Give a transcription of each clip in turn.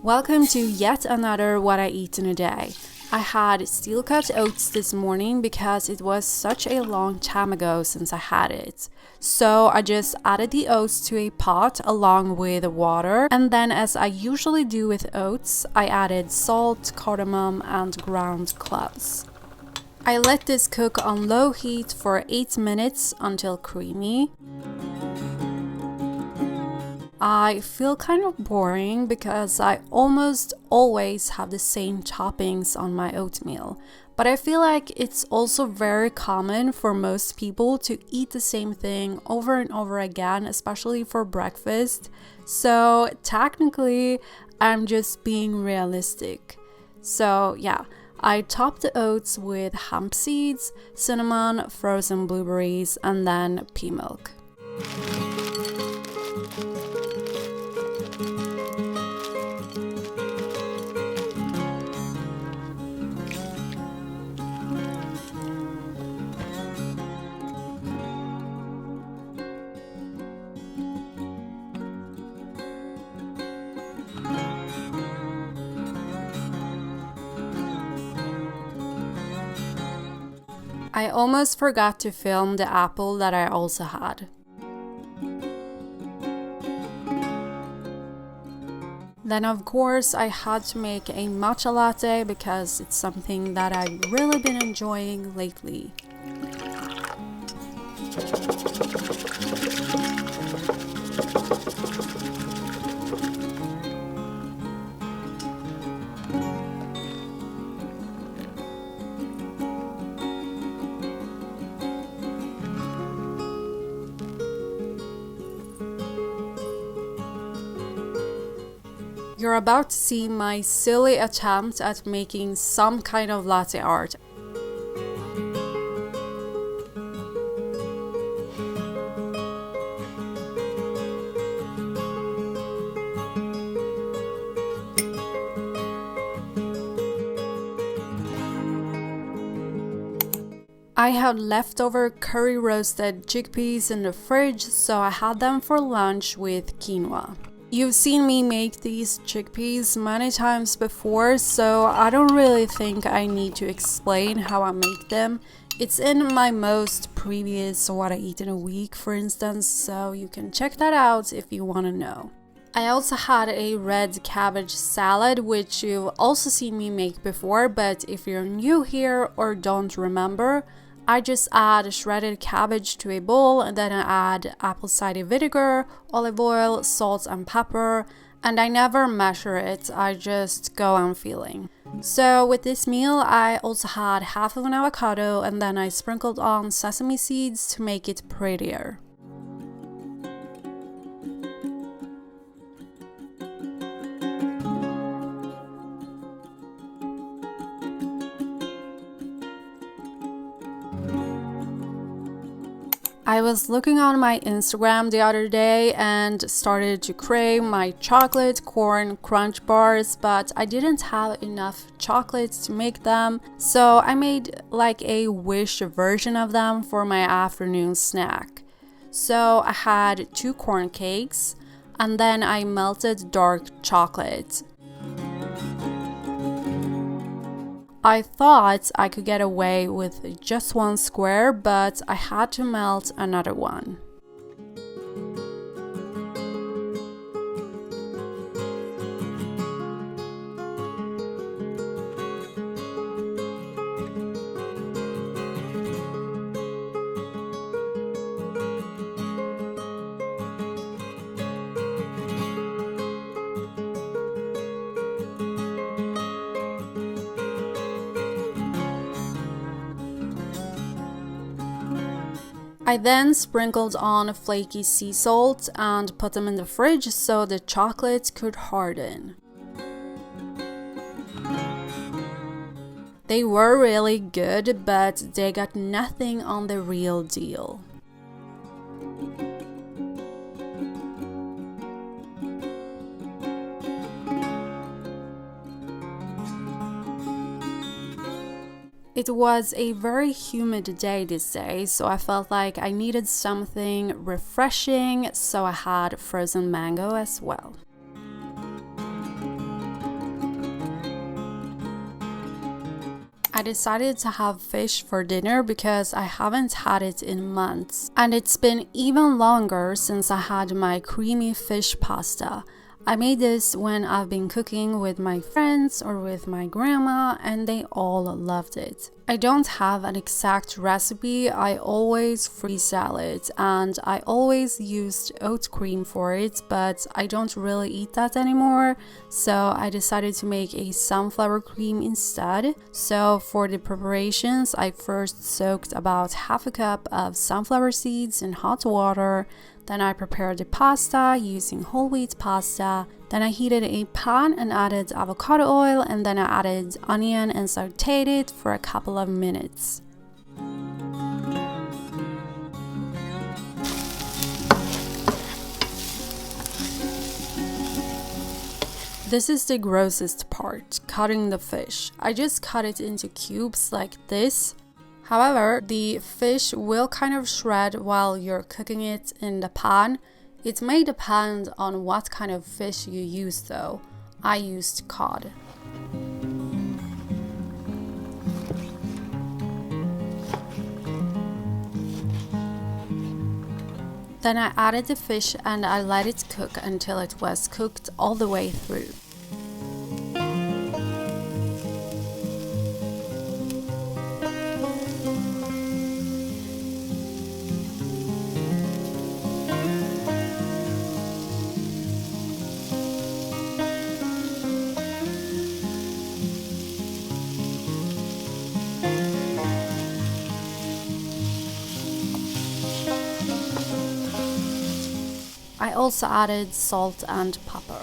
Welcome to yet another What I Eat in a Day. I had steel-cut oats this morning because it was such a long time ago since I had it. So I just added the oats to a pot along with water, and then as I usually do with oats, I added salt, cardamom, and ground cloves. I let this cook on low heat for 8 minutes until creamy. I feel kind of boring because I almost always have the same toppings on my oatmeal, but I feel like it's also very common for most people to eat the same thing over and over again, especially for breakfast. So technically, I'm just being realistic. So yeah, I topped the oats with hemp seeds, cinnamon, frozen blueberries, and then pea milk. I almost forgot to film the apple that I also had. Then of course I had to make a matcha latte because it's something that I've really been enjoying lately. You're about to see my silly attempt at making some kind of latte art. I had leftover curry roasted chickpeas in the fridge, so I had them for lunch with quinoa. You've seen me make these chickpeas many times before, so I don't really think I need to explain how I make them. It's in my most previous What I Eat in a Week, for instance, so you can check that out if you want to know. I also had a red cabbage salad, which you've also seen me make before, but if you're new here or don't remember, I just add shredded cabbage to a bowl, and then I add apple cider vinegar, olive oil, salt and pepper, and I never measure it, I just go on feeling. So with this meal I also had half of an avocado, and then I sprinkled on sesame seeds to make it prettier. I was looking on my Instagram the other day and started to crave my chocolate corn crunch bars, but I didn't have enough chocolate to make them, so I made like a wish version of them for my afternoon snack. So I had 2 corn cakes, and then I melted dark chocolate. I thought I could get away with just 1 square, but I had to melt another one. I then sprinkled on flaky sea salt and put them in the fridge so the chocolate could harden. They were really good, but they got nothing on the real deal. It was a very humid day this day, so I felt like I needed something refreshing, so I had frozen mango as well. I decided to have fish for dinner because I haven't had it in months. And it's been even longer since I had my creamy fish pasta. I made this when I've been cooking with my friends or with my grandma, and they all loved it. I don't have an exact recipe. I always freestyle it, and I always used oat cream for it, but I don't really eat that anymore, so I decided to make a sunflower cream instead. So for the preparations, I first soaked about half a cup of sunflower seeds in hot water. Then I prepared the pasta using whole wheat pasta. Then I heated a pan and added avocado oil, and then I added onion and sauteed it for a couple of minutes. This is the grossest part, cutting the fish. I just cut it into cubes like this. However, the fish will kind of shred while you're cooking it in the pan. It may depend on what kind of fish you use though. I used cod. Then I added the fish and I let it cook until it was cooked all the way through. I also added salt and pepper.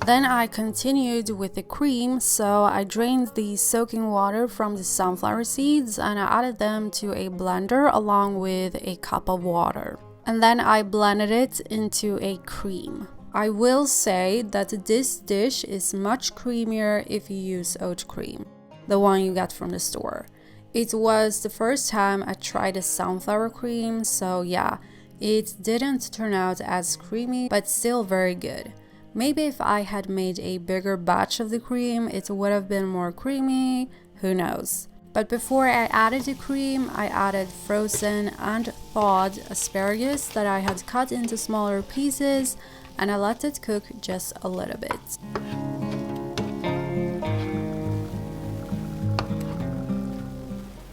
Then I continued with the cream, so I drained the soaking water from the sunflower seeds and I added them to a blender along with a cup of water. And then I blended it into a cream. I will say that this dish is much creamier if you use oat cream, the one you get from the store. It was the first time I tried a sunflower cream, so yeah, it didn't turn out as creamy, but still very good. Maybe if I had made a bigger batch of the cream, it would have been more creamy, who knows. But before I added the cream, I added frozen and thawed asparagus that I had cut into smaller pieces, and I let it cook just a little bit.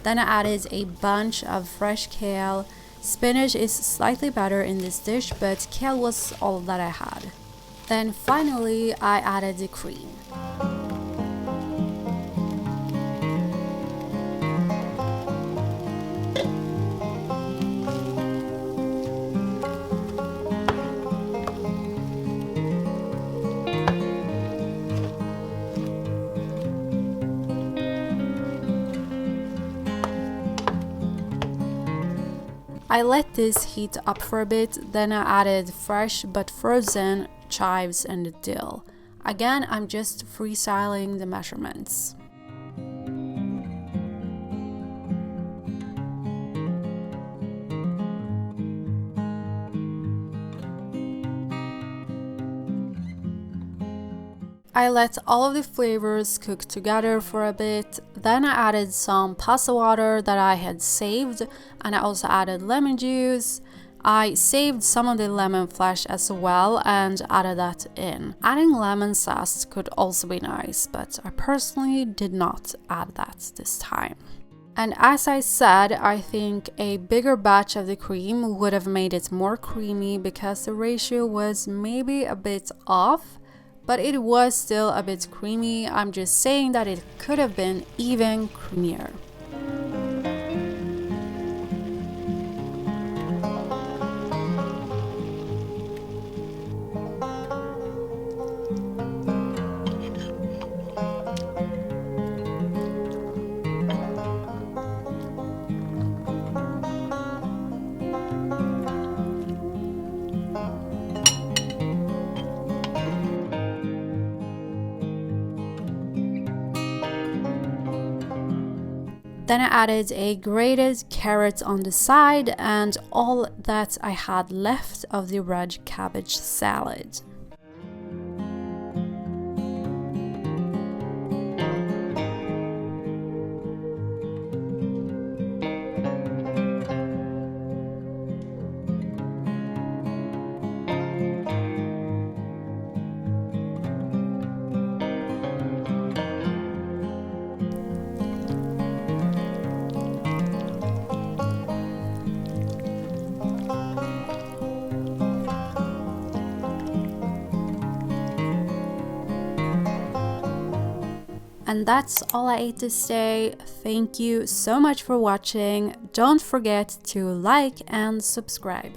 Then I added a bunch of fresh kale. Spinach is slightly better in this dish, but kale was all that I had. Then finally, I added the cream. I let this heat up for a bit, then I added fresh but frozen chives and dill. Again, I'm just freestyling the measurements. I let all of the flavors cook together for a bit, then I added some pasta water that I had saved, and I also added lemon juice. I saved some of the lemon flesh as well and added that in. Adding lemon zest could also be nice, but I personally did not add that this time. And as I said, I think a bigger batch of the cream would have made it more creamy because the ratio was maybe a bit off. But it was still a bit creamy. I'm just saying that it could have been even creamier. Then I added a grated carrot on the side and all that I had left of the red cabbage salad. And that's all I ate this day. Thank you so much for watching. Don't forget to like and subscribe.